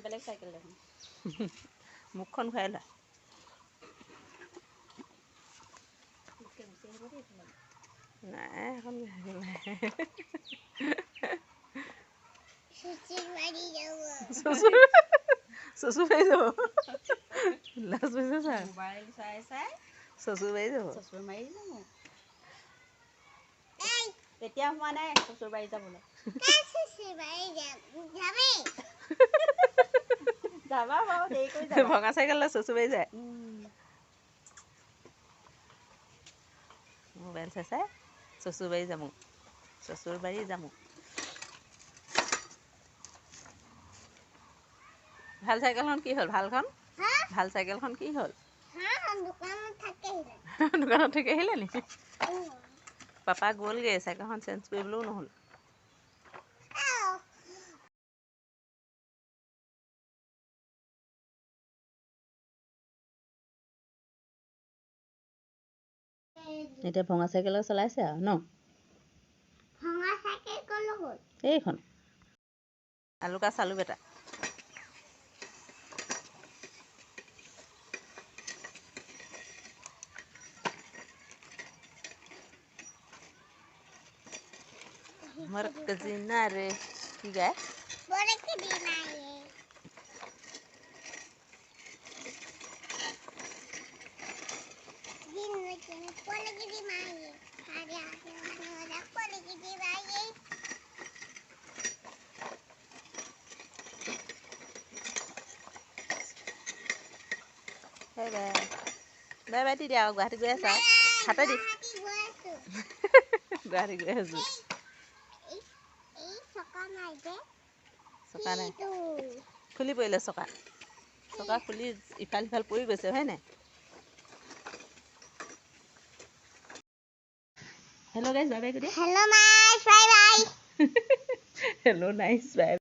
বেলেগ চাইকেল দেখোন মুখখন ঘূৰাই লোৱা নাই এখন চচু পাই যাব লাজ পাইছে চা মোবাইল চাই চাই চচু পাই যাব চচুৰ মাৰি যাব তেতিয়া হোৱা নাই চচুৰ বাৰী যাবলৈ যাবা বাৰু দেৰি কৰি যাবা ভঙা চাইকেললৈ চচু পাই যায় মোবাইল চাই চাই চচুৰ বাৰী যামো চচুৰ বাৰী যামো ভাল চাইকেলখন কি হ'ল ভালখন ভাল চাইকেলখন কি হ'ল দোকানত থাকি আহিলে নি পাপা গ'লগৈ চাইকেলখন চেঞ্জ কৰিবলৈও নহ'ল এতিয়া ভঙা চাইকেলত চলাইছে আৰু ন এইখন আলুকা চালু বেটা मरकजीना रे की गाय बाय बाय बाय बाय दिया गुवाहाटी गई आसा हाते दी गुवाहाटी गई आছো চকা নাই খুলি পৰিলে চকা চকা খুলি ইফাল সিফাল পৰি গৈছে হয় নাই হেল্ল' গাইজ বাই বাই কৰি হেল্ল' মাইছ বাই বাই হেল্ল' নাইস বাই